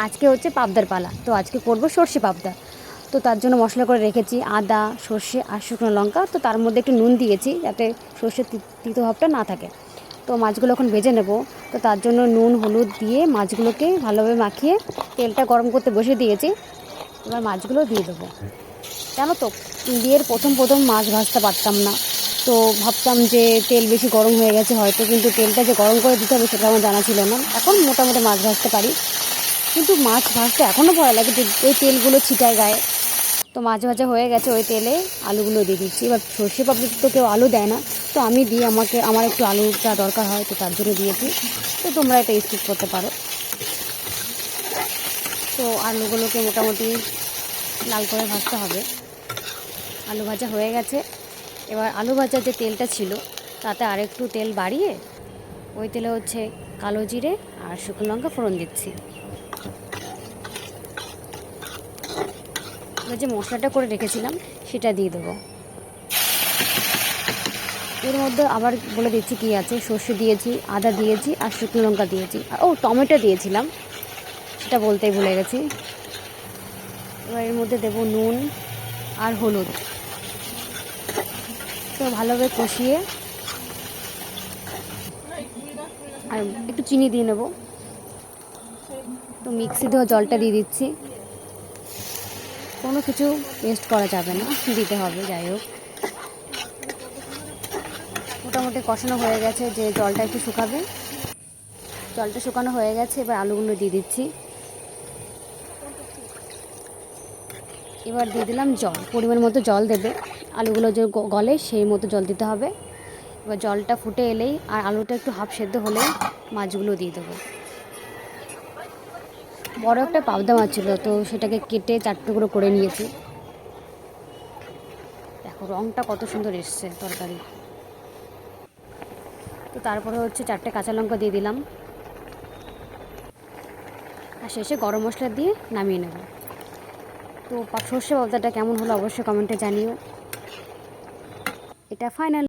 আজকে হচ্ছে পাবদার পালা, তো আজকে করব সর্ষে পাবদা। তো তার জন্য মশলা করে রেখেছি আদা, সর্ষে আর শুকনো লঙ্কা। তো তার মধ্যে একটু নুন দিয়েছি যাতে সর্ষের তিতো ভাবটা না থাকে। তো মাছগুলো এখন ভেজে নেব। তো তার জন্য নুন হলুদ দিয়ে মাছগুলোকে ভালোভাবে মাখিয়ে তেলটা গরম করতে বসিয়ে দিয়েছি। এবার মাছগুলো দিয়ে দেবো। জানো তো, বিয়ের প্রথম প্রথম মাছ ভাজতে পারতাম না। তো ভাবতাম যে তেল বেশি গরম হয়ে গেছে হয়তো, কিন্তু তেলটা যে গরম করে দিতে হবে সেটা আমার জানা ছিল না। এখন মোটামুটি মাছ ভাজতে পারি, কিন্তু মাছ ভাজতে এখনও ভয় লাগে যে ওই তেলগুলো ছিটায় গায়ে। তো মাছ ভাজা হয়ে গেছে, ওই তেলে আলুগুলো দিয়ে দিচ্ছি। এবার সর্ষে পাবলিক তো কেউ আলু দেয় না, তো আমি দিই, আমার একটু আলুটা দরকার হয়, তো তার জন্য দিয়েছি। তো তোমরা এটা স্কিপ করতে পারো। তো আলুগুলোকে মোটামুটি লাল করে ভাজতে হবে। আলু ভাজা হয়ে গেছে। এবার আলু ভাজার যে তেলটা ছিল তাতে আরেকটু তেল বাড়িয়ে ওই তেলে হচ্ছে কালো জিরে আর শুকনো লঙ্কা ফোড়ন দিচ্ছি। এবার যে মশলাটা করে রেখেছিলাম সেটা দিয়ে দেবো। এর মধ্যে আবার বলে দিচ্ছি কী আছে, সর্ষে দিয়েছি, আদা দিয়েছি আর শুকনো লঙ্কা দিয়েছি, আর টমেটো দিয়েছিলাম, সেটা বলতেই ভুলে গেছি। এবার এর মধ্যে দেবো নুন আর হলুদ। তো ভালোভাবে কষিয়ে আর একটু চিনি দিয়ে নেব। তো মিক্সি দেওয়া জলটা দিয়ে দিচ্ছি। কোনো কিছু ওয়েস্ট করা যাবে না, দিতে হবে। যাই হোক, মোটামুটি কষানো হয়ে গেছে, যে জলটা একটু শুকাবে। জলটা শুকানো হয়ে গেছে, এবার আলুগুলো দিয়ে দিচ্ছি। এবার দিয়ে দিলাম জল, পরিমাণ মতো জল দেবে। আলুগুলো যে গলে সেই মতো জল দিতে হবে। এবার জলটা ফুটে এলেই আর আলুটা একটু হাফ সেদ্ধ হলেই মাছগুলো দিয়ে দেবো। বড় একটা পাবদা মাছ ছিল, তো সেটাকে কেটে 4 টুকরো করে নিয়েছি। দেখো রঙটা কত সুন্দর এসছে তরকারি। তো তারপরে হচ্ছে 4টে কাঁচা লঙ্কা দিয়ে দিলাম, আর শেষে গরম মশলা দিয়ে নামিয়ে নেব। তো সর্ষে পাবদাটা কেমন হলো অবশ্যই কমেন্টে জানিও। এটা ফাইনাল।